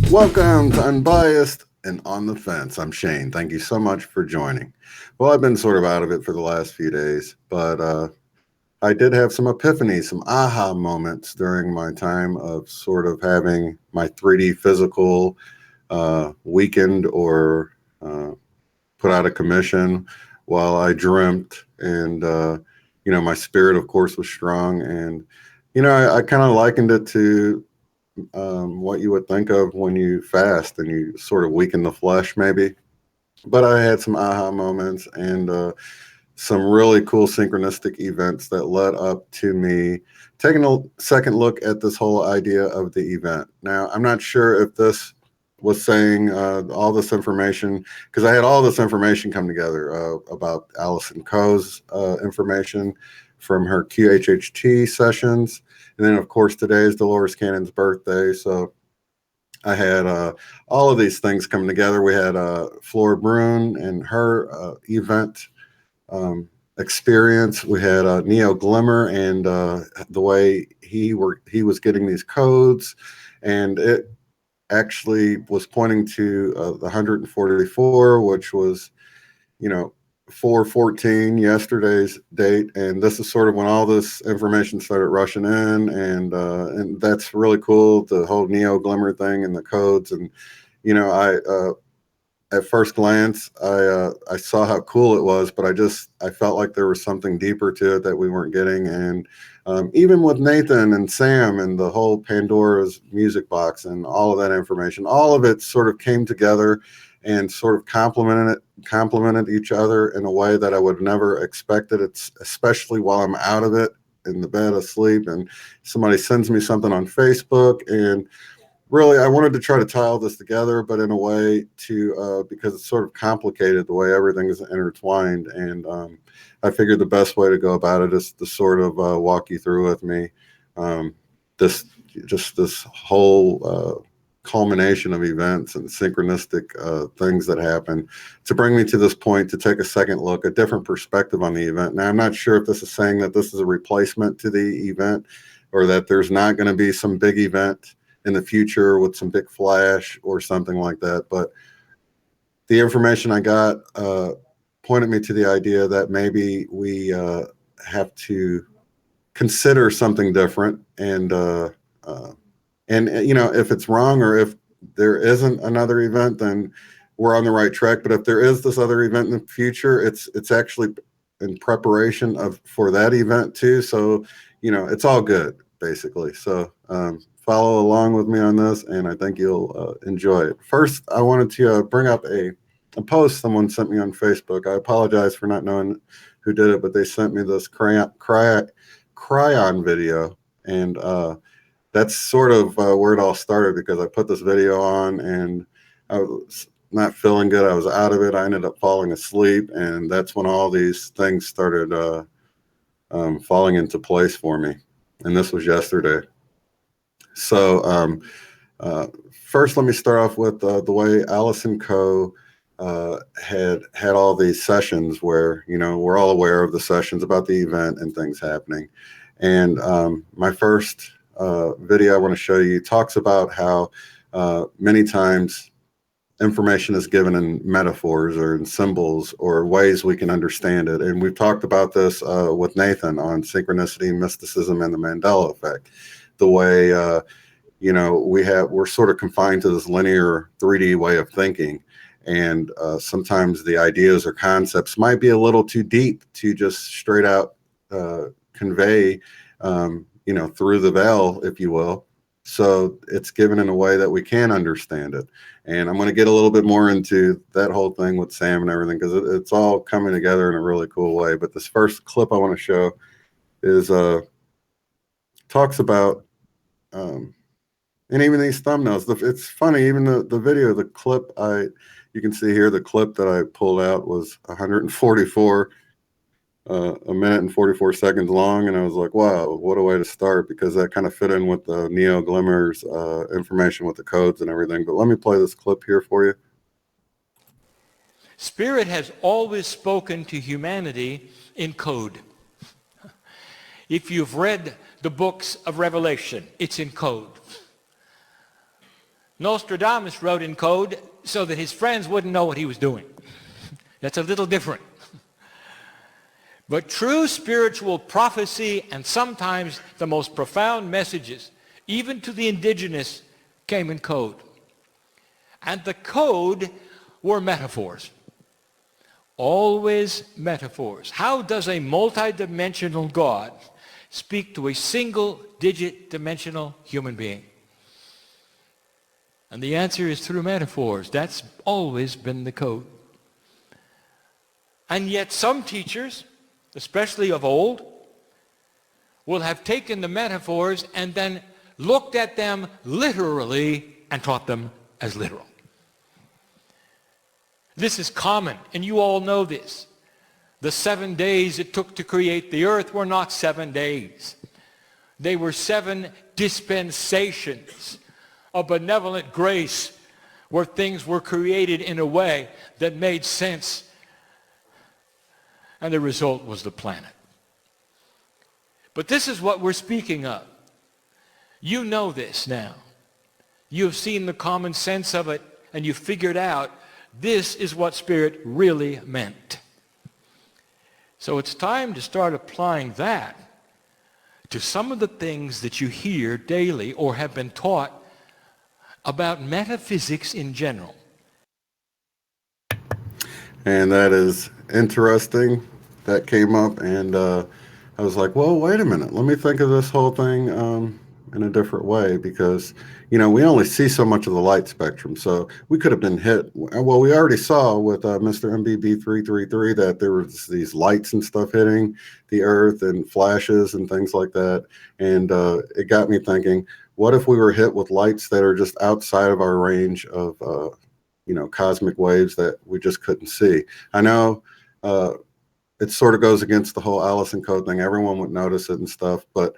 Welcome to Unbiased and On the Fence. I'm Shane. Thank you so much for joining. Well, I've been sort of out of it for the last few days, but I did have some epiphanies, some aha moments during my time of sort of having my 3D physical weakened or put out of commission while I dreamt. And, my spirit, of course, was strong. And, I kind of likened it to what you would think of when you fast and you sort of weaken the flesh, maybe. But I had some aha moments and some really cool synchronistic events that led up to me taking a second look at this whole idea of the event. Now, I'm not sure if this was saying all this information, because I had all this information come together about Allison Coe's information from her QHHT sessions. And then, of course, today is Dolores Cannon's birthday. So I had all of these things come together. We had Flora Brune and her event experience. We had Neo Glimmer and the way he was getting these codes, and it actually was pointing to the 144, which was 4/14, yesterday's date. And this is sort of when all this information started rushing in, and that's really cool, the whole Neo Glimmer thing and the codes. And I at first glance, I saw how cool it was, but I felt like there was something deeper to it that we weren't getting. And even with Nathan and Sam and the whole Pandora's music box and all of that information, all of it sort of came together and sort of complemented each other in a way that I would never expected. It's especially while I'm out of it in the bed asleep, and somebody sends me something on Facebook, and really, I wanted to try to tie all this together, but in a way because it's sort of complicated the way everything is intertwined. And I figured the best way to go about it is to sort of walk you through with me this whole culmination of events and synchronistic things that happen to bring me to this point, to take a second look, a different perspective on the event. Now, I'm not sure if this is saying that this is a replacement to the event, or that there's not going to be some big event in the future with some big flash or something like that. But the information I got pointed me to the idea that maybe we have to consider something different. And if it's wrong, or if there isn't another event, then we're on the right track. But if there is this other event in the future, it's actually in preparation for that event too. So, it's all good, basically. So, follow along with me on this, and I think you'll enjoy it. First, I wanted to bring up a post someone sent me on Facebook. I apologize for not knowing who did it, but they sent me this cryon video, and that's sort of where it all started, because I put this video on and I was not feeling good. I was out of it. I ended up falling asleep, and that's when all these things started falling into place for me. And this was yesterday. So first, let me start off with the way Allison Coe had all these sessions where, we're all aware of the sessions about the event and things happening. And my first video I want to show you talks about how many times information is given in metaphors or in symbols or ways we can understand it. And we've talked about this with Nathan on synchronicity, mysticism, and the Mande1a Effect. The way we're sort of confined to this linear 3D way of thinking, and sometimes the ideas or concepts might be a little too deep to just straight out convey through the veil, if you will. So it's given in a way that we can understand it. And I'm going to get a little bit more into that whole thing with Sam and everything, because it's all coming together in a really cool way. But this first clip I want to show is talks about and even these thumbnails. It's funny, even the video, the clip you can see here, the clip that I pulled out was 144 a minute and 44 seconds long, and I was like, wow, what a way to start, because that kind of fit in with the Neo Glimmer's information with the codes and everything. But let me play this clip here for you. Spirit has always spoken to humanity in code. If you've read the books of Revelation. It's in code. Nostradamus wrote in code so that his friends wouldn't know what he was doing. That's a little different. But true spiritual prophecy, and sometimes the most profound messages, even to the indigenous, came in code. And the code were metaphors. Always metaphors. How does a multidimensional God speak to a single-digit dimensional human being? And the answer is through metaphors. That's always been the code. And yet some teachers, especially of old, will have taken the metaphors and then looked at them literally and taught them as literal. This is common, and you all know this. The 7 days it took to create the earth were not 7 days. They were 7 dispensations of benevolent grace where things were created in a way that made sense. And the result was the planet. But this is what we're speaking of. You know this now. You've seen the common sense of it, and you figured out this is what Spirit really meant. So it's time to start applying that to some of the things that you hear daily or have been taught about metaphysics in general. And that is interesting. That came up, and I was like, well, wait a minute. Let me think of this whole thing in a different way, because, you know, we only see so much of the light spectrum. So we could have been hit. Well, we already saw with Mr. MBB333 that there was these lights and stuff hitting the Earth and flashes and things like that. And it got me thinking, what if we were hit with lights that are just outside of our range of, you know, cosmic waves that we just couldn't see? I know it sort of goes against the whole Alice in Code thing. Everyone would notice it and stuff, but,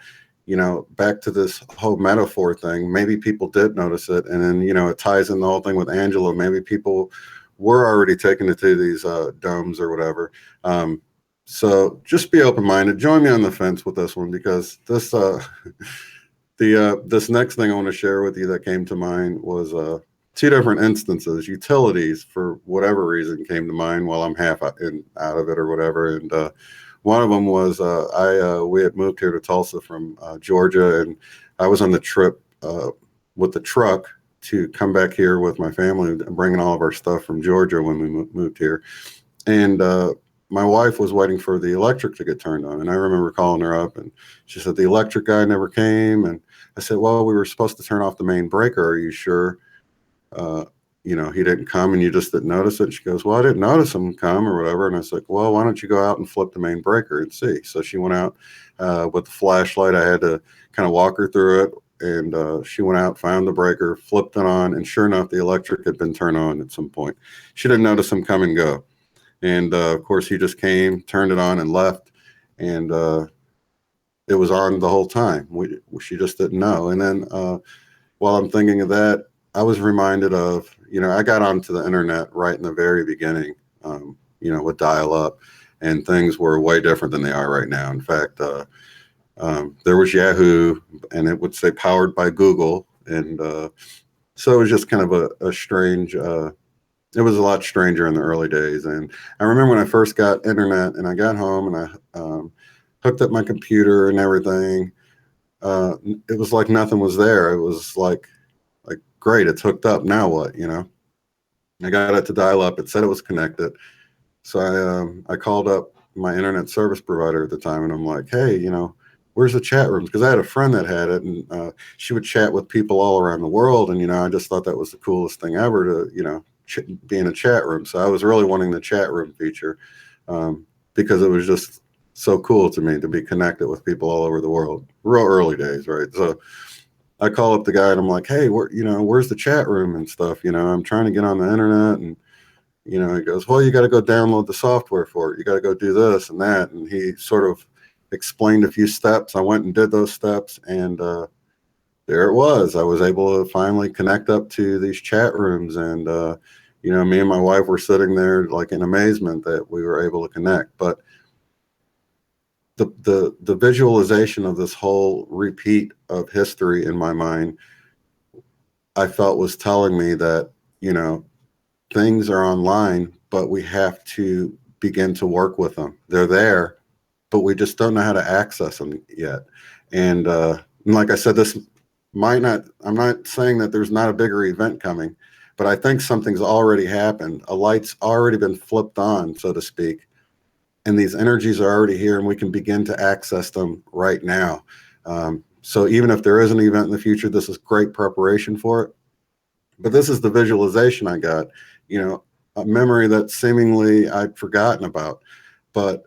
you know, back to this whole metaphor thing, maybe people did notice it. And then, you know, it ties in the whole thing with Angela. Maybe people were already taking it to these domes or whatever. So just be open-minded. Join me on the fence with this one, because this this next thing I want to share with you that came to mind was 2 different instances. Utilities, for whatever reason, came to mind while I'm half out of it or whatever. And one of them was we had moved here to Tulsa from Georgia, and I was on the trip with the truck to come back here with my family, bringing all of our stuff from Georgia when we moved here. And my wife was waiting for the electric to get turned on. And I remember calling her up, and she said, the electric guy never came. And I said, well, we were supposed to turn off the main breaker. Are you sure? You know, he didn't come and you just didn't notice it. And she goes, well, I didn't notice him come or whatever. And I was like, well, why don't you go out and flip the main breaker and see? So she went out with the flashlight. I had to kind of walk her through it. And she went out, found the breaker, flipped it on. And sure enough, the electric had been turned on at some point. She didn't notice him come and go. And of course, he just came, turned it on and left. And it was on the whole time. She just didn't know. And then while I'm thinking of that, I was reminded of, you know, I got onto the internet right in the very beginning, you know, with dial-up, and things were way different than they are right now. In fact, there was Yahoo, and it would say powered by Google. And so it was just kind of a strange, it was a lot stranger in the early days. And I remember when I first got internet and I got home and I hooked up my computer and everything, it was like nothing was there. It was like, great, it's hooked up. Now what, you know? I got it to dial up. It said it was connected. So I called up my internet service provider at the time, and I'm like, hey, you know, where's the chat rooms? Because I had a friend that had it, and she would chat with people all around the world. And, you know, I just thought that was the coolest thing ever to, you know, be in a chat room. So I was really wanting the chat room feature because it was just so cool to me to be connected with people all over the world. Real early days, right? So I call up the guy and I'm like, hey, where's the chat room and stuff? You know, I'm trying to get on the internet. And, you know, he goes, well, you got to go download the software for it. You got to go do this and that. And he sort of explained a few steps. I went and did those steps, and there it was. I was able to finally connect up to these chat rooms. And, you know, me and my wife were sitting there like in amazement that we were able to connect. But the visualization of this whole repeat of history in my mind, I felt was telling me that, you know, things are online, but we have to begin to work with them. They're there, but we just don't know how to access them yet. And like I said, this might not, I'm not saying that there's not a bigger event coming, but I think something's already happened. A light's already been flipped on, so to speak. And these energies are already here, and we can begin to access them right now. So even if there is an event in the future, this is great preparation for it. But this is the visualization I got, you know, a memory that seemingly I'd forgotten about. But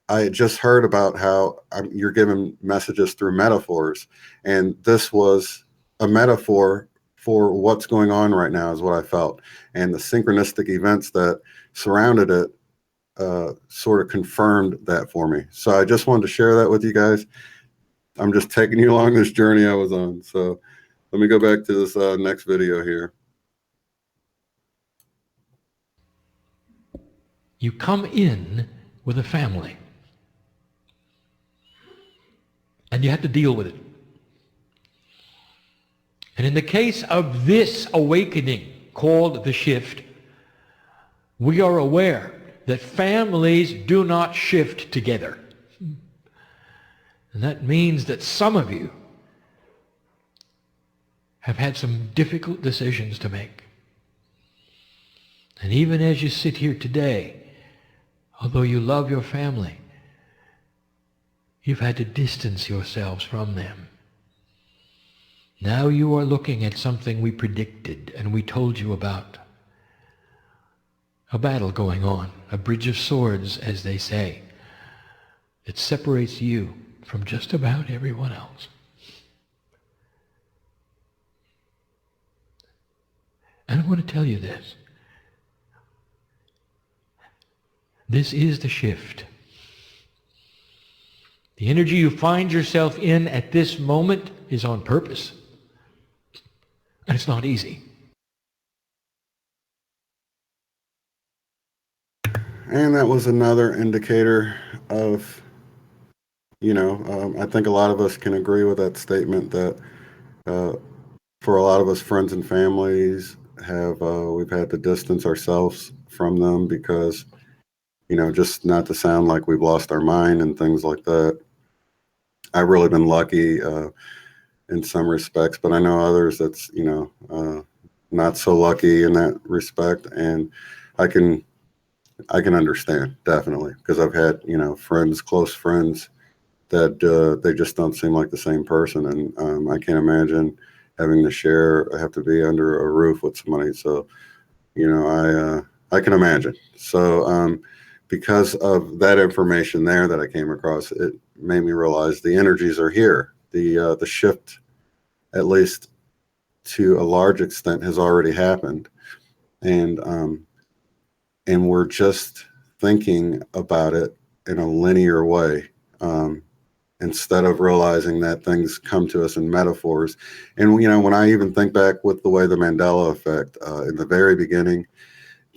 I had just heard about how you're given messages through metaphors. And this was a metaphor for what's going on right now is what I felt. And the synchronistic events that surrounded it sort of confirmed that for me. So I just wanted to share that with you guys. I'm just taking you along this journey I was on. So let me go back to this next video here. You come in with a family, and you have to deal with it. And in the case of this awakening called the shift, we are aware that families do not shift together. And that means that some of you have had some difficult decisions to make. And even as you sit here today, although you love your family, you've had to distance yourselves from them. Now you are looking at something we predicted and we told you about. A battle going on, a bridge of swords, as they say. It separates you from just about everyone else. And I want to tell you this. This is the shift. The energy you find yourself in at this moment is on purpose. And it's not easy. And that was another indicator of, you know, I think a lot of us can agree with that statement that for a lot of us, friends and families we've had to distance ourselves from them because, you know, just not to sound like we've lost our mind and things like that. I've really been lucky in some respects, but I know others that's, you know, not so lucky in that respect. And I can understand, definitely, because I've had, you know, friends, close friends that they just don't seem like the same person. And I can't imagine having to have to be under a roof with somebody. So, you know, I can imagine. So because of that information there that I came across, it made me realize the energies are here. The shift, at least to a large extent, has already happened. And we're just thinking about it in a linear way instead of realizing that things come to us in metaphors. And, you know, when I even think back with the way the Mandela effect, in the very beginning,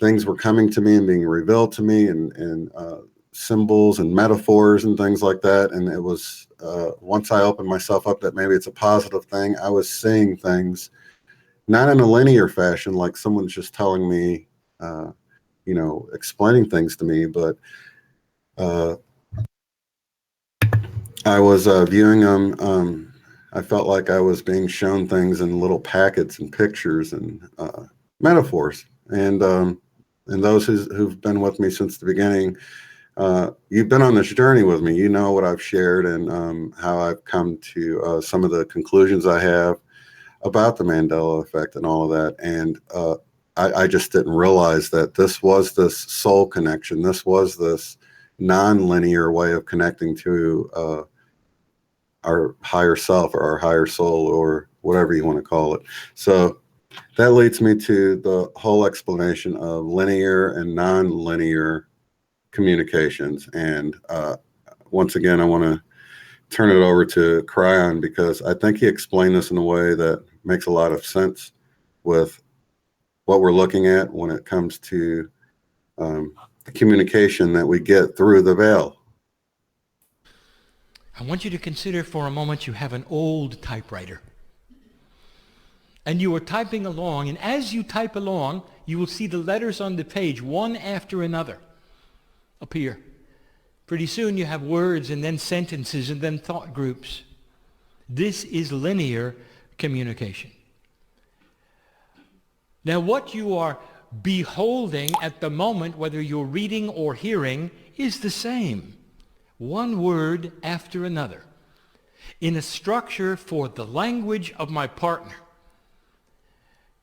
things were coming to me and being revealed to me and symbols and metaphors and things like that. And it was, once I opened myself up that maybe it's a positive thing, I was seeing things not in a linear fashion, like someone's just telling me, you know, explaining things to me, but I was viewing them. I felt like I was being shown things in little packets and pictures and metaphors. And those who've been with me since the beginning, you've been on this journey with me. You know what I've shared and how I've come to some of the conclusions I have about the Mandela effect and all of that. And I just didn't realize that this was this soul connection. This was this non-linear way of connecting to our higher self or our higher soul or whatever you want to call it. So that leads me to the whole explanation of linear and non-linear communications. And once again, I want to turn it over to Cryon because I think he explained this in a way that makes a lot of sense with what we're looking at when it comes to the communication that we get through the veil. I want you to consider for a moment you have an old typewriter. And you are typing along, and as you type along, you will see the letters on the page, one after another, appear. Pretty soon you have words and then sentences and then thought groups. This is linear communication. Now what you are beholding at the moment, whether you're reading or hearing, is the same. One word after another, in a structure for the language of my partner.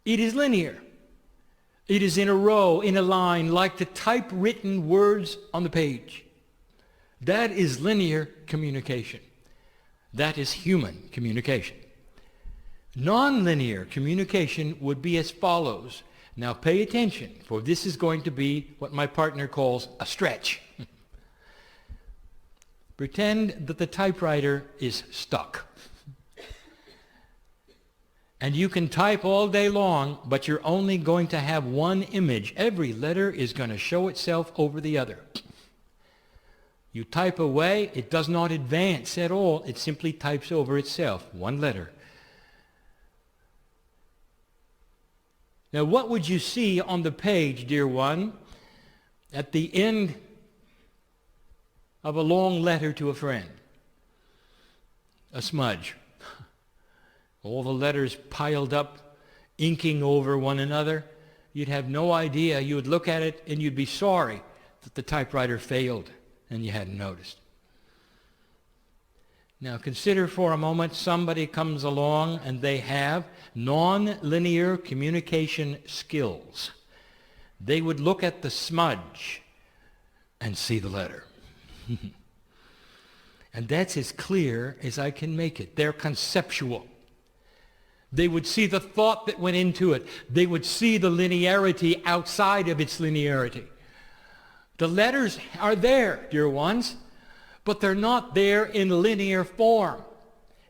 It is linear. It is in a row, in a line, like the typewritten words on the page. That is linear communication. That is human communication. Nonlinear communication would be as follows. Now pay attention, for this is going to be what my partner calls a stretch. Pretend that the typewriter is stuck. And you can type all day long, but you're only going to have one image. Every letter is going to show itself over the other. You type away, it does not advance at all. It simply types over itself, one letter. Now, what would you see on the page, dear one, at the end of a long letter to a friend? A smudge. All the letters piled up, inking over one another. You'd have no idea. You would look at it and you'd be sorry that the typewriter failed and you hadn't noticed. Now consider for a moment somebody comes along and they have non-linear communication skills. They would look at the smudge and see the letter. And that's as clear as I can make it. They're conceptual. They would see the thought that went into it. They would see the linearity outside of its linearity. The letters are there, dear ones, but they're not there in linear form.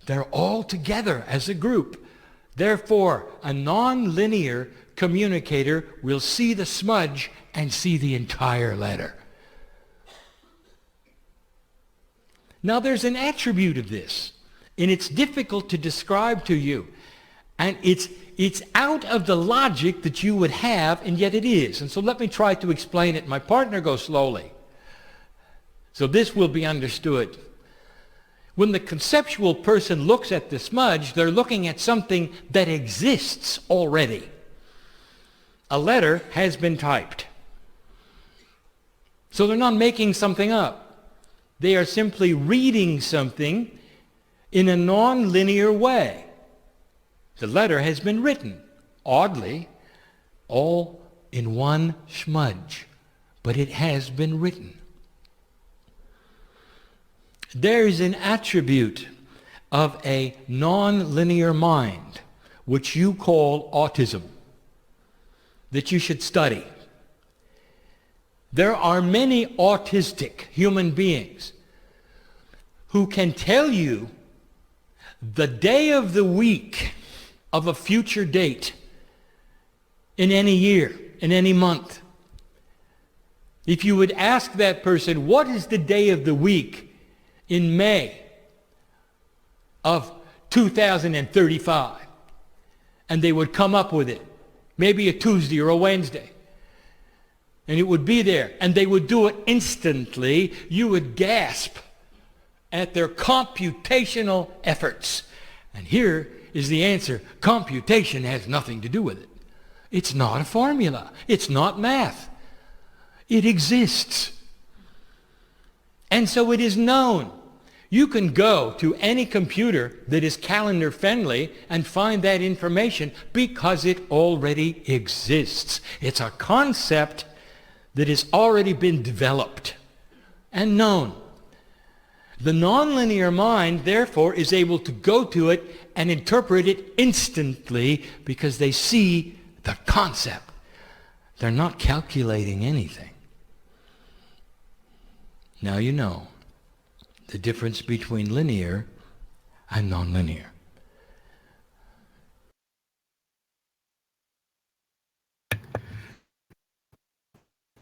They're all together as a group. Therefore, a non-linear communicator will see the smudge and see the entire letter. Now, there's an attribute of this, and it's difficult to describe to you. And it's out of the logic that you would have, and yet it is. And so let me try to explain it. My partner goes slowly, so this will be understood. When the conceptual person looks at the smudge, they're looking at something that exists already. A letter has been typed. So they're not making something up. They are simply reading something in a non-linear way. The letter has been written, oddly, all in one smudge, but it has been written. There is an attribute of a non-linear mind, which you call autism, that you should study. There are many autistic human beings who can tell you the day of the week of a future date in any year, in any month. If you would ask that person, what is the day of the week in May of 2035? And they would come up with it, maybe a Tuesday or a Wednesday. And it would be there, and they would do it instantly. You would gasp at their computational efforts. And here is the answer. Computation has nothing to do with it. It's not a formula. It's not math. It exists. And so it is known. You can go to any computer that is calendar friendly and find that information because it already exists. It's a concept that has already been developed and known. The nonlinear mind, therefore, is able to go to it and interpret it instantly because they see the concept. They're not calculating anything. Now you know the difference between linear and nonlinear.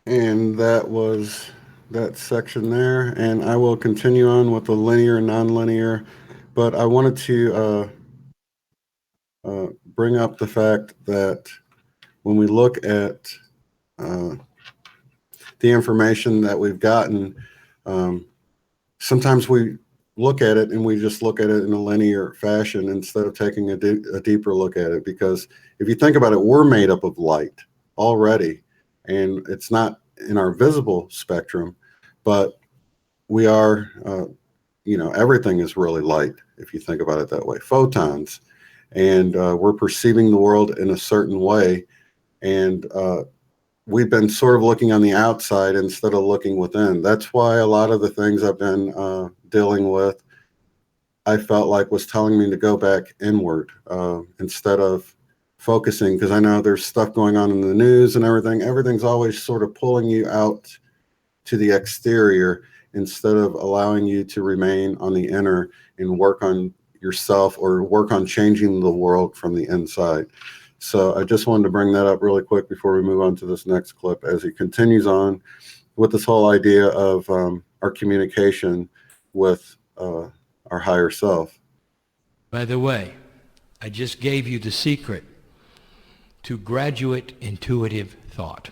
And that was that section there, and I will continue on with the linear and nonlinear. But I wanted to bring up the fact that when we look at the information that we've gotten, sometimes we look at it and we just look at it in a linear fashion instead of taking a deeper look at it. Because if you think about it, we're made up of light already, and it's not in our visible spectrum, but we are, everything is really light if you think about it that way, photons, and we're perceiving the world in a certain way, and we've been sort of looking on the outside instead of looking within. That's why a lot of the things I've been dealing with, I felt like was telling me to go back inward instead of focusing, because I know there's stuff going on in the news and everything. Everything's always sort of pulling you out to the exterior instead of allowing you to remain on the inner and work on yourself or work on changing the world from the inside. So I just wanted to bring that up really quick before we move on to this next clip, as he continues on with this whole idea of our communication with our higher self. By the way, I just gave you the secret to graduate intuitive thought.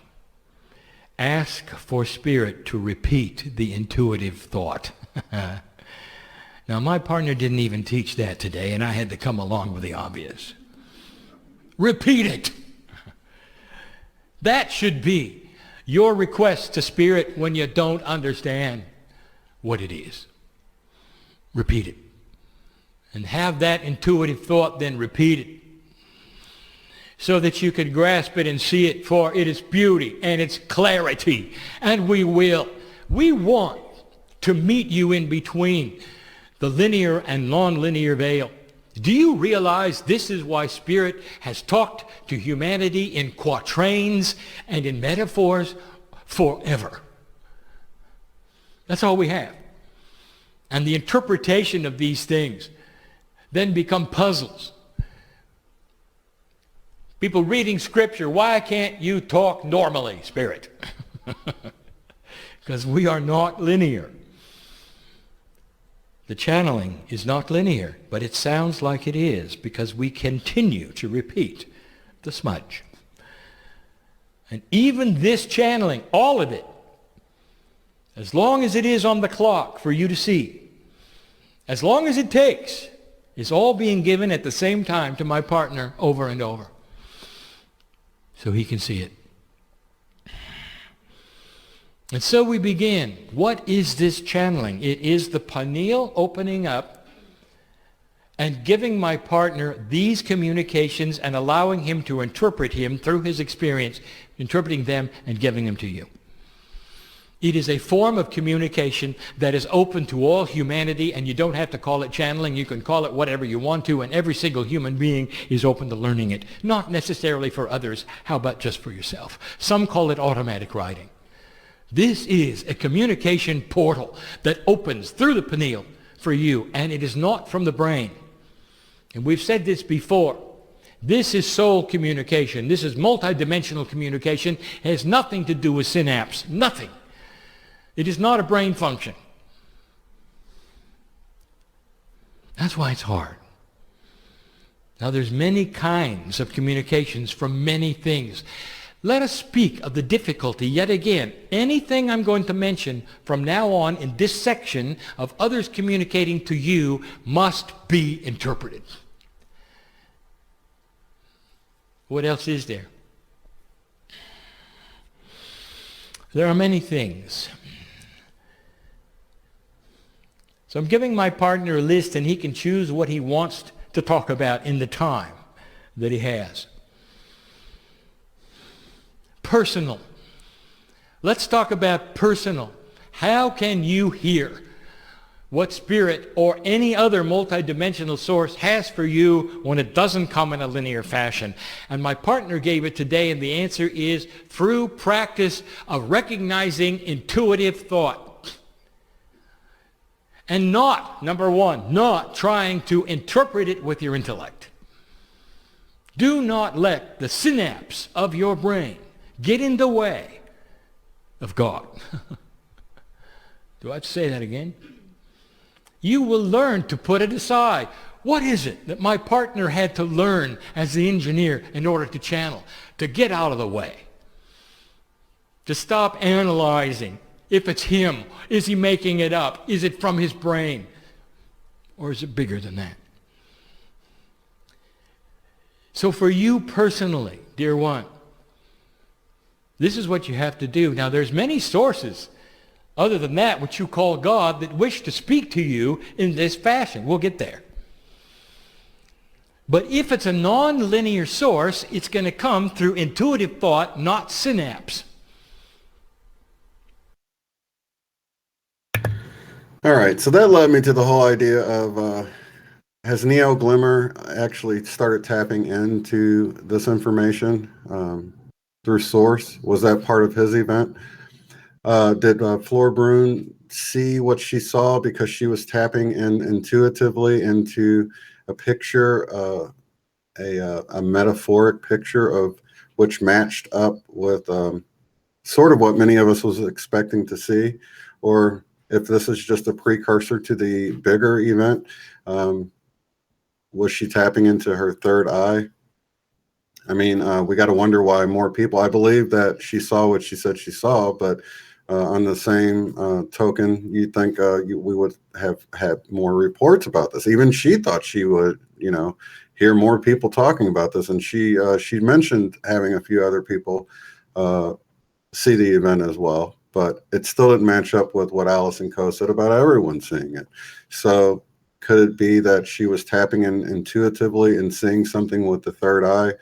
Ask for Spirit to repeat the intuitive thought. Now, my partner didn't even teach that today, and I had to come along with the obvious. Repeat it. That should be your request to Spirit when you don't understand what it is. Repeat it. And have that intuitive thought then repeat it, so that you can grasp it and see it for it is beauty and its clarity. And we will. We want to meet you in between the linear and non-linear veil. Do you realize this is why Spirit has talked to humanity in quatrains and in metaphors forever? That's all we have. And the interpretation of these things then become puzzles. People reading scripture, why can't you talk normally, Spirit? Because we are not linear. The channeling is not linear, but it sounds like it is because we continue to repeat the smudge. And even this channeling, all of it, as long as it is on the clock for you to see, as long as it takes, is all being given at the same time to my partner over and over, so he can see it. And so we begin. What is this channeling? It is the pineal opening up and giving my partner these communications and allowing him to interpret him through his experience, interpreting them and giving them to you. It is a form of communication that is open to all humanity, and you don't have to call it channeling. You can call it whatever you want to, and every single human being is open to learning it. Not necessarily for others. How about just for yourself? Some call it automatic writing. This is a communication portal that opens through the pineal for you, and it is not from the brain. And we've said this before. This is soul communication. This is multidimensional communication. It has nothing to do with synapse. Nothing. It is not a brain function. That's why it's hard. Now, there's many kinds of communications from many things. Let us speak of the difficulty yet again. Anything I'm going to mention from now on in this section of others communicating to you must be interpreted. What else is there? There are many things. So I'm giving my partner a list, and he can choose what he wants to talk about in the time that he has. Personal. Let's talk about personal. How can you hear what Spirit or any other multidimensional source has for you when it doesn't come in a linear fashion? And my partner gave it today, and the answer is through practice of recognizing intuitive thought. And not, number one, not trying to interpret it with your intellect. Do not let the synapse of your brain get in the way of God. Do I have to say that again? You will learn to put it aside. What is it that my partner had to learn as the engineer in order to channel? To get out of the way. To stop analyzing. If it's him, is he making it up? Is it from his brain? Or is it bigger than that? So for you personally, dear one, this is what you have to do. Now there's many sources other than that which you call God that wish to speak to you in this fashion. We'll get there. But if it's a non-linear source, it's going to come through intuitive thought, not synapse. All right, so that led me to the whole idea of has Neo Glimmer actually started tapping into this information through source? Was that part of his event? Did Flora Brune see what she saw because she was tapping in intuitively into a picture, a metaphoric picture of which matched up with sort of what many of us was expecting to see? Or if this is just a precursor to the bigger event, was she tapping into her third eye? I mean, we got to wonder why more people, I believe that she saw what she said she saw, but on the same token, you'd think we would have had more reports about this. Even she thought she would, hear more people talking about this. And she mentioned having a few other people see the event as well, but it still didn't match up with what Alice and Co said about everyone seeing it. So could it be that she was tapping in intuitively and seeing something with the third eye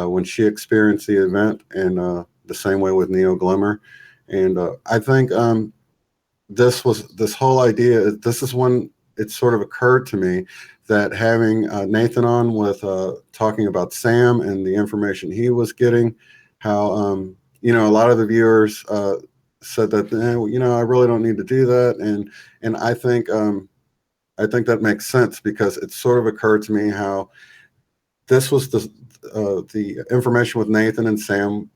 when she experienced the event, and the same way with Neo Glimmer? And I think this whole idea, this is when it sort of occurred to me that having Nathan on with talking about Sam and the information he was getting, how, a lot of the viewers said that, I really don't need to do that. And I think that makes sense, because it sort of occurred to me how this was the information with Nathan and Sam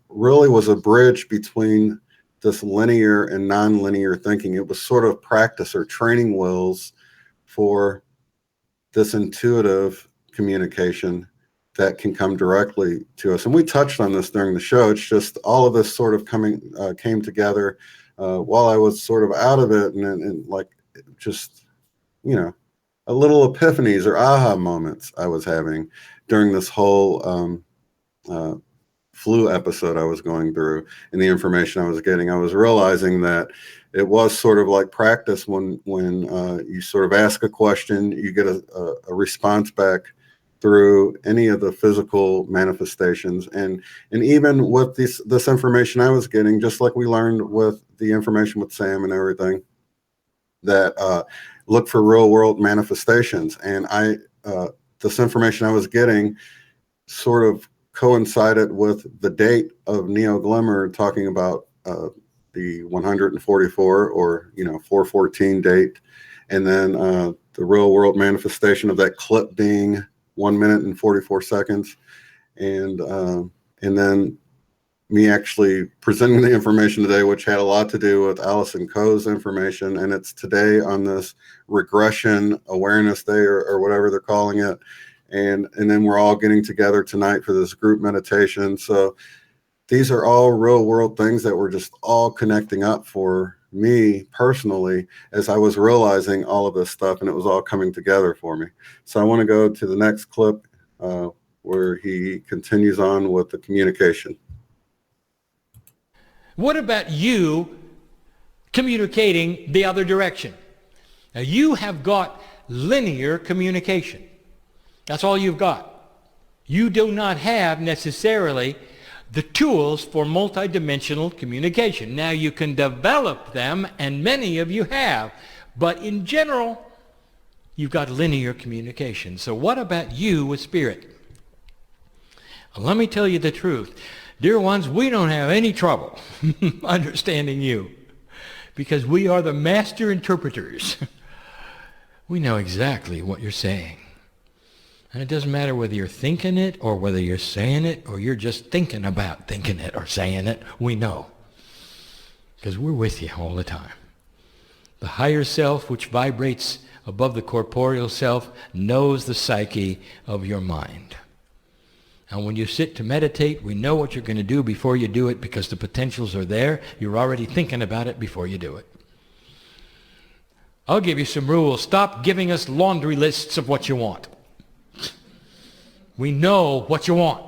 really was a bridge between this linear and nonlinear thinking. It was sort of practice or training wheels for this intuitive communication that can come directly to us. And we touched on this during the show. It's just all of this sort of came together while I was sort of out of it, and like just, a little epiphanies or aha moments I was having during this whole flu episode I was going through, and the information I was getting. I was realizing that it was sort of like practice when you sort of ask a question, you get a response back through any of the physical manifestations. And even with this information I was getting, just like we learned with the information with Sam and everything, that look for real world manifestations. And this information I was getting sort of coincided with the date of Neo Glimmer talking about the 144 or 414 date, and then the real world manifestation of that clip being 1 minute and 44 seconds, and then me actually presenting the information today, which had a lot to do with Alice and Co.'s information. And it's today on this Regression Awareness Day or whatever they're calling it. And then we're all getting together tonight for this group meditation. So these are all real world things that were just all connecting up for me personally as I was realizing all of this stuff, and it was all coming together for me. So I want to go to the next clip where he continues on with the communication. What about you communicating the other direction? Now you have got linear communication. That's all you've got. You do not have necessarily the tools for multidimensional communication. Now you can develop them, and many of you have, but in general, you've got linear communication. So what about you with spirit? Well, let me tell you the truth. Dear ones, we don't have any trouble understanding you, because we are the master interpreters. We know exactly what you're saying. And it doesn't matter whether you're thinking it or whether you're saying it or you're just thinking about thinking it or saying it. We know, because we're with you all the time. The higher self, which vibrates above the corporeal self, knows the psyche of your mind. And when you sit to meditate, we know what you're going to do before you do it because the potentials are there. You're already thinking about it before you do it. I'll give you some rules. Stop giving us laundry lists of what you want. We know what you want.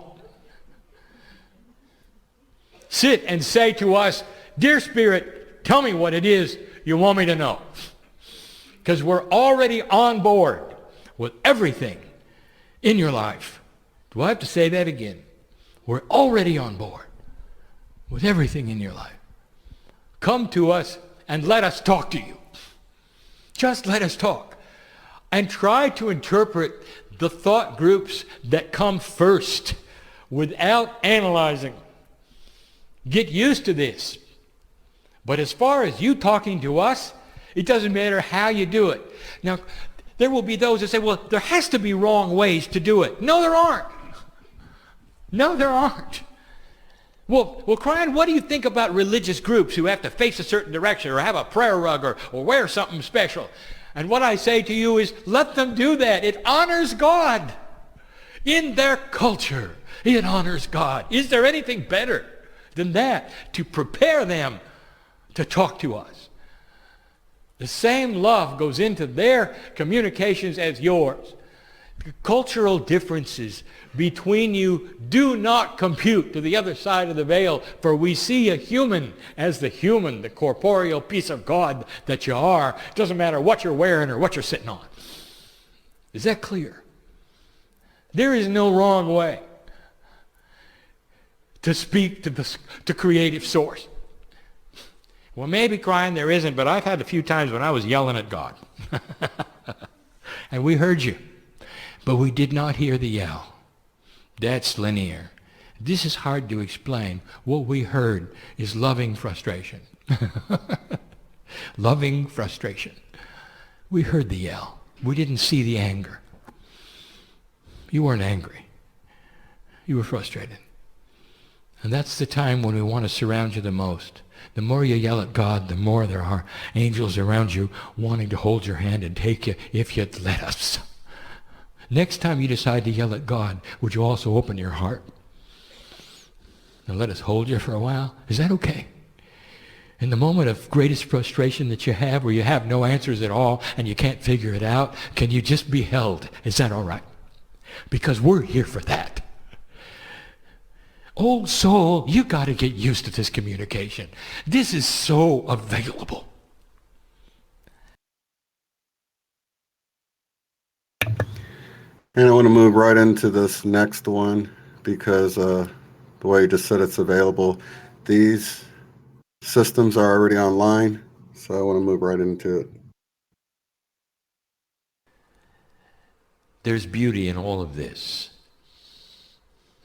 Sit and say to us, "Dear Spirit, tell me what it is you want me to know." Because we're already on board with everything in your life. Do I have to say that again? We're already on board with everything in your life. Come to us and let us talk to you. Just let us talk. And try to interpret the thought groups that come first without analyzing. Get used to this. But as far as you talking to us, it doesn't matter how you do it. Now, there will be those that say, well, there has to be wrong ways to do it. No, there aren't. No, there aren't. Well, Brian, what do you think about religious groups who have to face a certain direction or have a prayer rug or wear something special? And what I say to you is, let them do that. It honors God. In their culture, it honors God. Is there anything better than that to prepare them to talk to us? The same love goes into their communications as yours. The cultural differences between you do not compute to the other side of the veil, for we see a human as the human, the corporeal piece of God that you are. It doesn't matter what you're wearing or what you're sitting on. Is that clear? There is no wrong way to speak to creative source. Well, maybe, crying there isn't, but I've had a few times when I was yelling at God. And we heard you, but we did not hear the yell. That's linear. This is hard to explain. What we heard is loving frustration. Loving frustration. We heard the yell. We didn't see the anger. You weren't angry. You were frustrated. And that's the time when we want to surround you the most. The more you yell at God, the more there are angels around you wanting to hold your hand and take you if you'd let us. Next time you decide to yell at God, would you also open your heart and let us hold you for a while? Is that okay? In the moment of greatest frustration that you have, where you have no answers at all and you can't figure it out, can you just be held? Is that all right? Because we're here for that. Old soul, you got to get used to this communication. This is so available. And I want to move right into this next one because the way you just said it's available. These systems are already online, so I want to move right into it. There's beauty in all of this.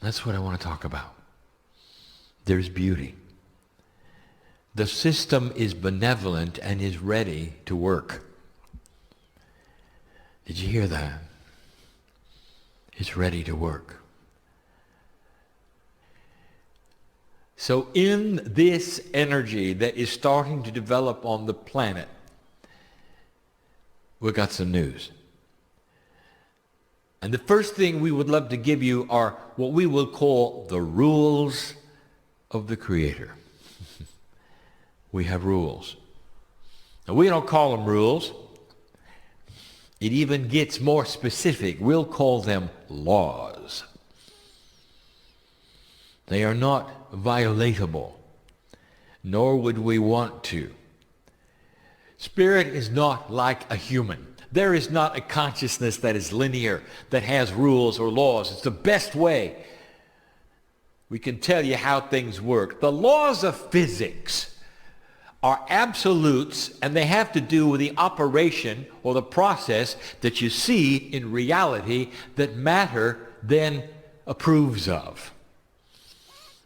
That's what I want to talk about. There's beauty. The system is benevolent and is ready to work. Did you hear that? It's ready to work. So in this energy that is starting to develop on the planet, we've got some news. And the first thing we would love to give you are what we will call the rules of the Creator. We have rules. Now, we don't call them rules. It even gets more specific. We'll call them laws. They are not violatable, nor would we want to. Spirit is not like a human. There is not a consciousness that is linear, that has rules or laws. It's the best way we can tell you how things work. The laws of physics are absolutes, and they have to do with the operation or the process that you see in reality that matter then approves of.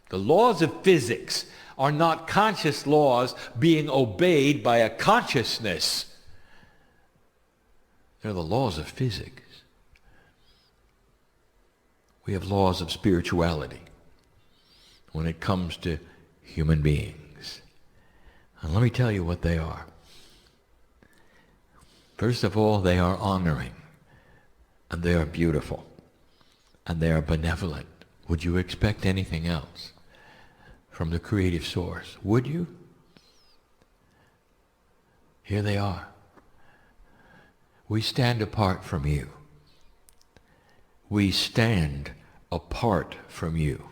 The laws of physics are not conscious laws being obeyed by a consciousness. They're the laws of physics. We have laws of spirituality when it comes to human beings. And let me tell you what they are. First of all, they are honoring, and they are beautiful, and they are benevolent. Would you expect anything else from the creative source? Would you? Here they are. We stand apart from you. We stand apart from you.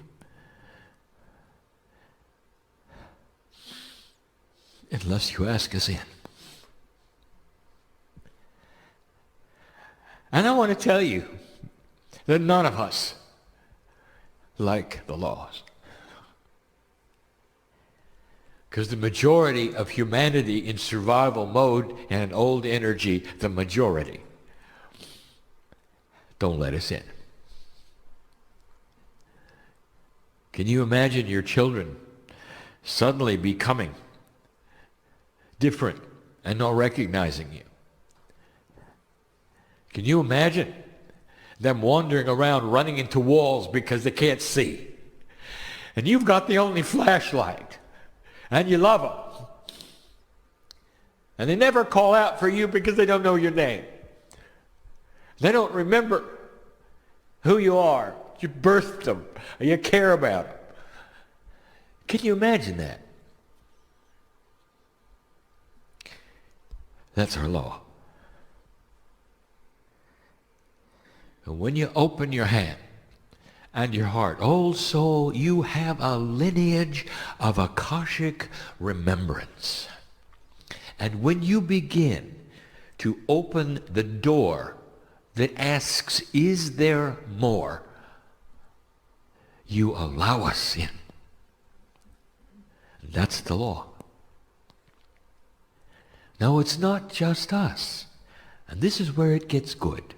Unless you ask us in. And I want to tell you that none of us like the laws. Because the majority of humanity in survival mode and old energy, the majority, don't let us in. Can you imagine your children suddenly becoming different and not recognizing you? Can you imagine them wandering around running into walls because they can't see? And you've got the only flashlight. And you love them. And they never call out for you because they don't know your name. They don't remember who you are. You birthed them. Or you care about them. Can you imagine that? That's our law. And when you open your hand and your heart, old soul, you have a lineage of Akashic remembrance. And when you begin to open the door that asks, is there more? You allow us in. That's the law. Now, it's not just us. And this is where it gets good.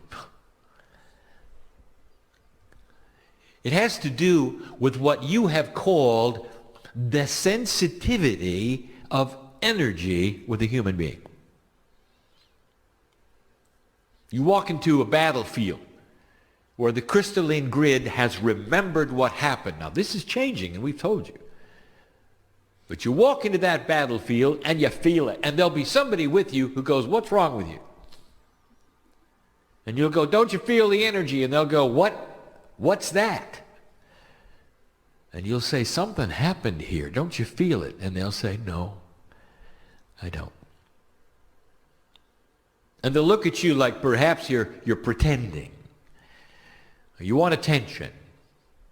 It has to do with what you have called the sensitivity of energy with a human being. You walk into a battlefield where the crystalline grid has remembered what happened. Now, this is changing, and we've told you. But you walk into that battlefield, and you feel it. And there'll be somebody with you who goes, what's wrong with you? And you'll go, don't you feel the energy? And they'll go, what's that? And you'll say, something happened here. Don't you feel it? And they'll say, no, I don't. And they'll look at you like perhaps you're pretending. You want attention.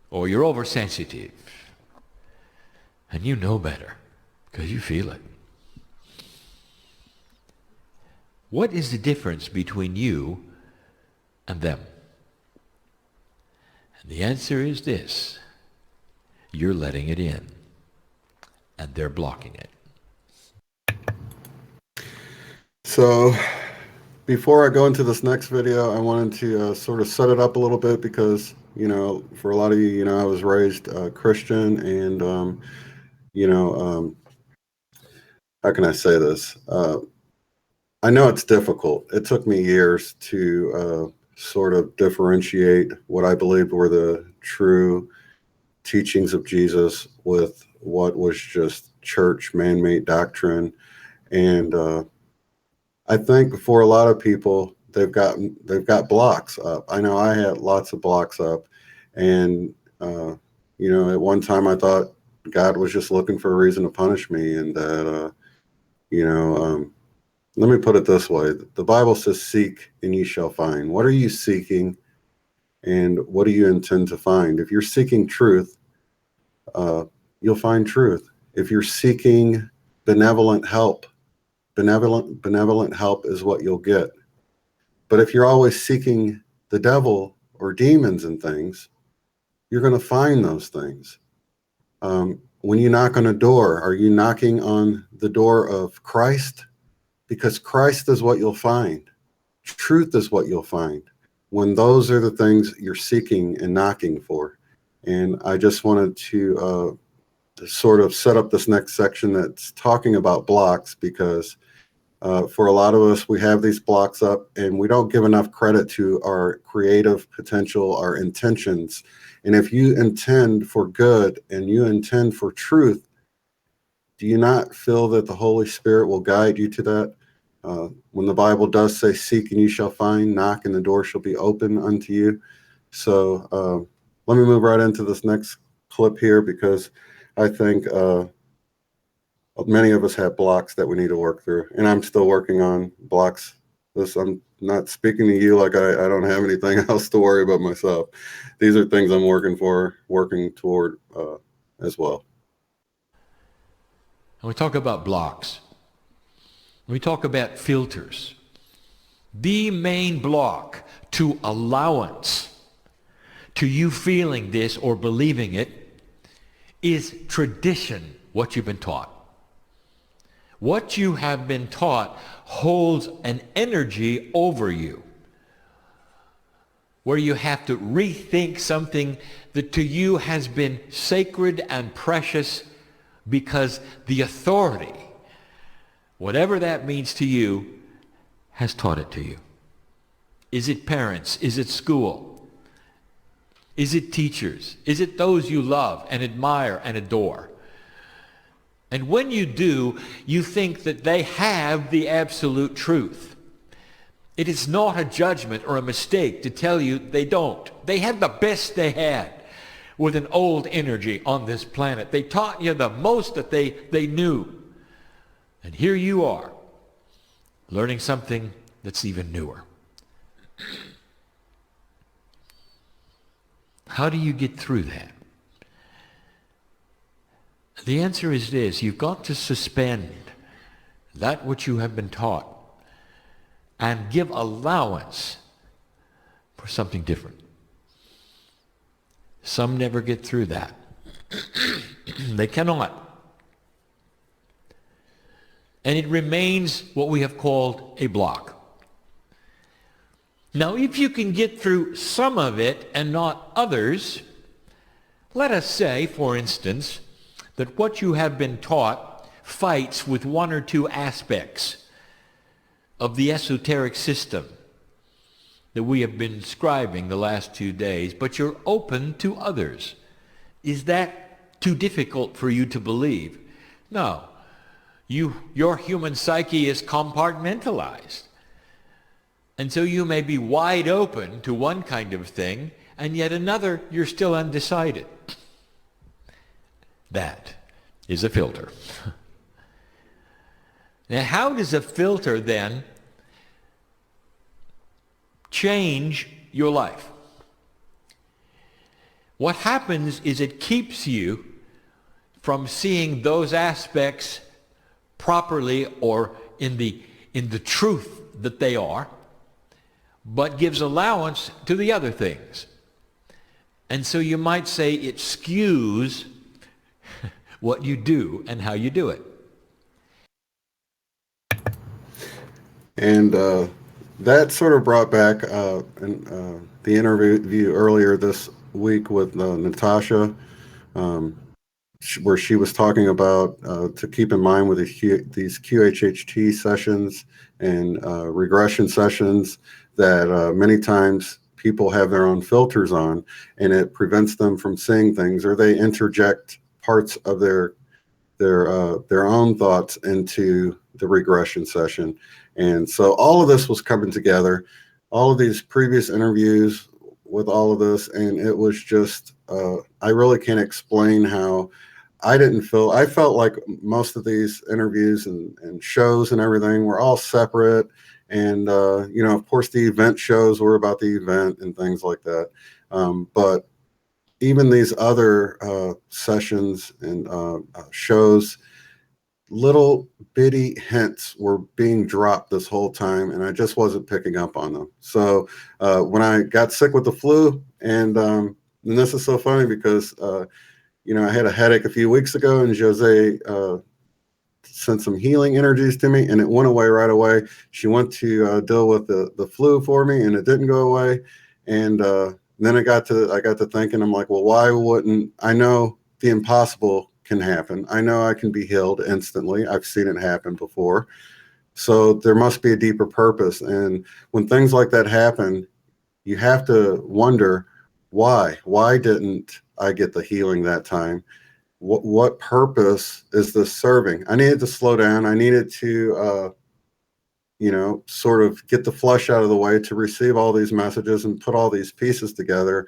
Or you're oversensitive. And you know better because you feel it. What is the difference between you and them? And the answer is this. You're letting it in, and they're blocking it. So before I go into this next video, I wanted to sort of set it up a little bit because, you know, for a lot of you, you know, I was raised Christian and, how can I say this? I know it's difficult. It took me years to sort of differentiate what I believed were the true teachings of Jesus with what was just church man-made doctrine. And I think for a lot of people, they've got blocks up. I know I had lots of blocks up, and you know, at one time I thought God was just looking for a reason to punish me, and that let me put it this way: the Bible says, "Seek and ye shall find." What are you seeking, and what do you intend to find? If you're seeking truth, you'll find truth. If you're seeking benevolent help, benevolent help is what you'll get. But if you're always seeking the devil or demons and things, you're going to find those things. When you knock on a door, are you knocking on the door of Christ? Because Christ is what you'll find. Truth is what you'll find when those are the things you're seeking and knocking for. And I just wanted to sort of set up this next section that's talking about blocks, because for a lot of us, we have these blocks up and we don't give enough credit to our creative potential, our intentions. And if you intend for good and you intend for truth, do you not feel that the Holy Spirit will guide you to that? when the Bible does say, seek and you shall find, knock and the door shall be open unto you. So let me move right into this next clip here, because I think many of us have blocks that we need to work through, and I'm still working on blocks. I'm not speaking to you like I don't have anything else to worry about myself. These are things I'm working toward as well. And we talk about blocks. We talk about filters. The main block to allowance to you feeling this or believing it is tradition, what you've been taught. What you have been taught holds an energy over you, where you have to rethink something that to you has been sacred and precious, because the authority, whatever that means to you, has taught it to you. Is it parents? Is it school? Is it teachers? Is it those you love and admire and adore? And when you do, you think that they have the absolute truth. It is not a judgment or a mistake to tell you they don't. They had the best they had with an old energy on this planet. They taught you the most that they knew. And here you are, learning something that's even newer. How do you get through that? The answer is this: you've got to suspend that which you have been taught and give allowance for something different. Some never get through that. They cannot. And it remains what we have called a block. Now, if you can get through some of it and not others, let us say, for instance, that what you have been taught fights with one or two aspects of the esoteric system that we have been describing the last 2 days, but you're open to others. Is that too difficult for you to believe? No. Your human psyche is compartmentalized. And so you may be wide open to one kind of thing, and yet another you're still undecided. That is a filter. Now, how does a filter then change your life? What happens is it keeps you from seeing those aspects properly or in the truth that they are, but gives allowance to the other things. And so you might say it skews what you do and how you do it. And that sort of brought back the interview earlier this week with Natasha, where she was talking about to keep in mind with these QHHT sessions and regression sessions that many times people have their own filters on, and it prevents them from seeing things, or they interject parts of their own thoughts into the regression session. And so all of this was coming together, all of these previous interviews with all of this, and it was just I really can't explain how I felt like most of these interviews and shows and everything were all separate. And, of course, the event shows were about the event and things like that. But even these other sessions and shows, little bitty hints were being dropped this whole time, and I just wasn't picking up on them. So when I got sick with the flu, and this is so funny because, I had a headache a few weeks ago, and Jose sent some healing energies to me, and it went away right away. She went to deal with the flu for me, and it didn't go away. And then I got to thinking, I'm like, well, why wouldn't I know the impossible can happen? I know I can be healed instantly. I've seen it happen before. So there must be a deeper purpose. And when things like that happen, you have to wonder why. Why didn't I get the healing that time? What purpose is this serving? I needed to slow down. I needed to you know, sort of get the flush out of the way to receive all these messages and put all these pieces together.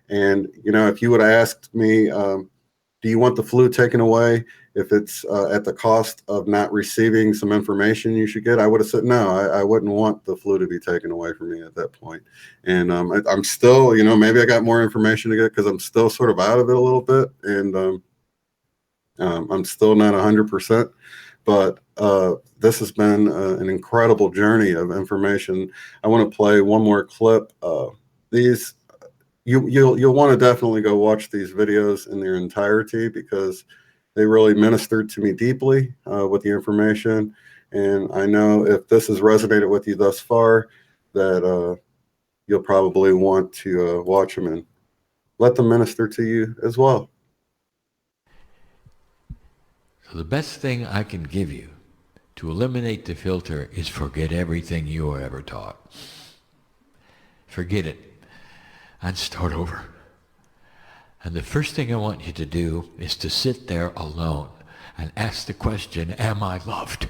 And, you know, if you would have asked me, do you want the flu taken away if it's at the cost of not receiving some information you should get? I would have said, no, I wouldn't want the flu to be taken away from me at that point. And I'm still, you know, maybe I got more information to get because I'm still sort of out of it a little bit. And I'm still not 100%. But this has been an incredible journey of information. I want to play one more clip. You'll want to definitely go watch these videos in their entirety because they really ministered to me deeply with the information. And I know if this has resonated with you thus far, that you'll probably want to watch them and let them minister to you as well. So the best thing I can give you to eliminate the filter is forget everything you were ever taught. Forget it and start over. And the first thing I want you to do is to sit there alone and ask the question, am I loved?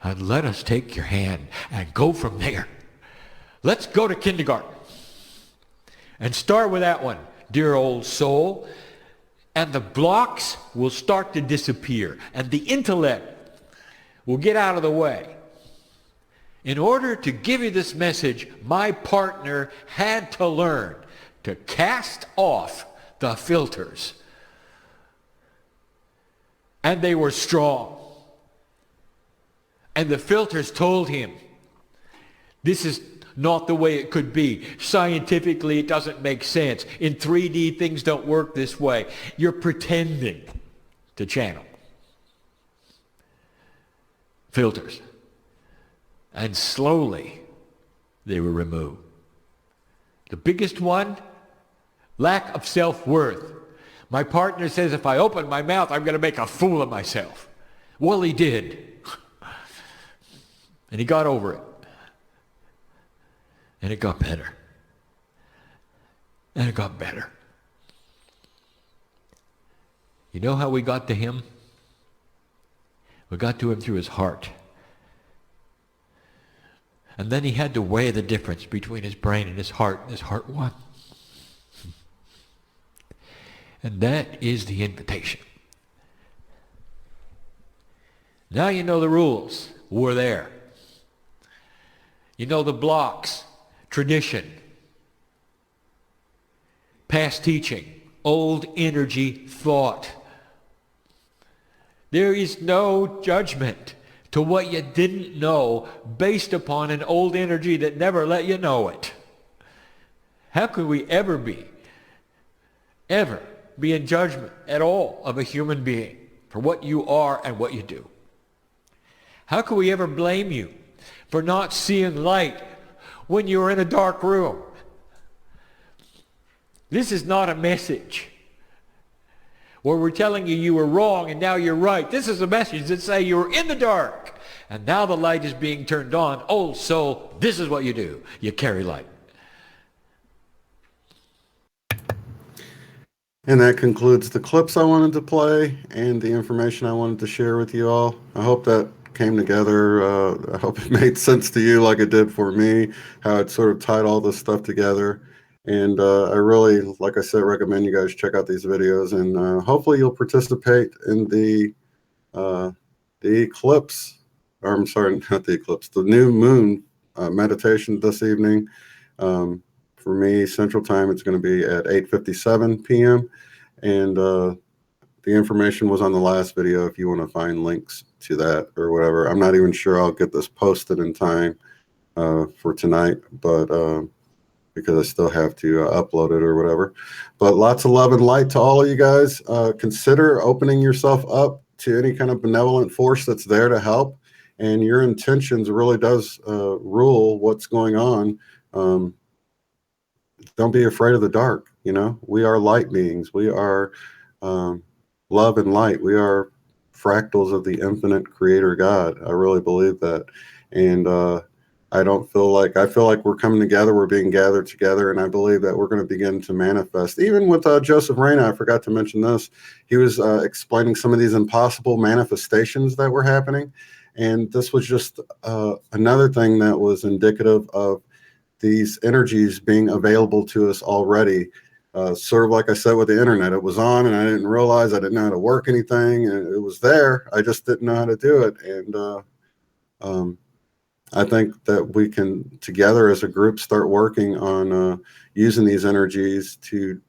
And let us take your hand and go from there. Let's go to kindergarten and start with that one, dear old soul. And the blocks will start to disappear, and the intellect will get out of the way. In order to give you this message, my partner had to learn to cast off the filters. And they were strong. And the filters told him, this is not the way it could be. Scientifically, it doesn't make sense. In 3D, things don't work this way. You're pretending to channel. Filters. And slowly, they were removed. The biggest one, lack of self-worth. My partner says if I open my mouth, I'm going to make a fool of myself. Well, he did. And he got over it. And it got better. And it got better. You know how we got to him? We got to him through his heart. And then he had to weigh the difference between his brain and his heart, and his heart won. And that is the invitation. Now you know the rules. We're there. You know the blocks. Tradition, past teaching, old energy thought. There is no judgment to what you didn't know based upon an old energy that never let you know it. How could we ever be in judgment at all of a human being for what you are and what you do? How could we ever blame you for not seeing light when you're in a dark room? This is not a message where we're telling you you were wrong and now you're right. This is a message that says you were in the dark and now the light is being turned on. Old soul, this is what you do. You carry light. And that concludes the clips I wanted to play and the information I wanted to share with you all. I hope that came together. I hope it made sense to you like it did for me, how it sort of tied all this stuff together. And I really, like I said, recommend you guys check out these videos, and hopefully you'll participate in the eclipse, or I'm sorry, not the eclipse, the new moon meditation this evening. For me, Central Time, it's going to be at 8:57 p.m. And the information was on the last video if you want to find links to that or whatever. I'm not even sure I'll get this posted in time for tonight, but because I still have to upload it or whatever. But lots of love and light to all of you guys. Consider opening yourself up to any kind of benevolent force that's there to help. And your intentions really does rule what's going on. Don't be afraid of the dark. You know, we are light beings. We are love and light. We are fractals of the infinite creator God. I really believe that. And I feel like we're coming together. We're being gathered together. And I believe that we're going to begin to manifest. Even with Joseph Reyna, I forgot to mention this. He was explaining some of these impossible manifestations that were happening. And this was just another thing that was indicative of these energies being available to us already. Sort of like I said with the internet, it was on and I didn't realize, I didn't know how to work anything, and it was there. I just didn't know how to do it. And I think that we can together as a group start working on using these energies to,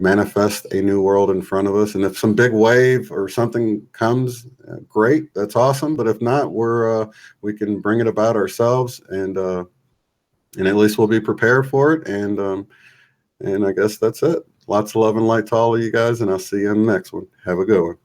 manifest a new world in front of us. And if some big wave or something comes, great, that's awesome. But if not, we can bring it about ourselves, and at least we'll be prepared for it. And I guess that's it. Lots of love and light to all of you guys, and I'll see you in the next one. Have a good one.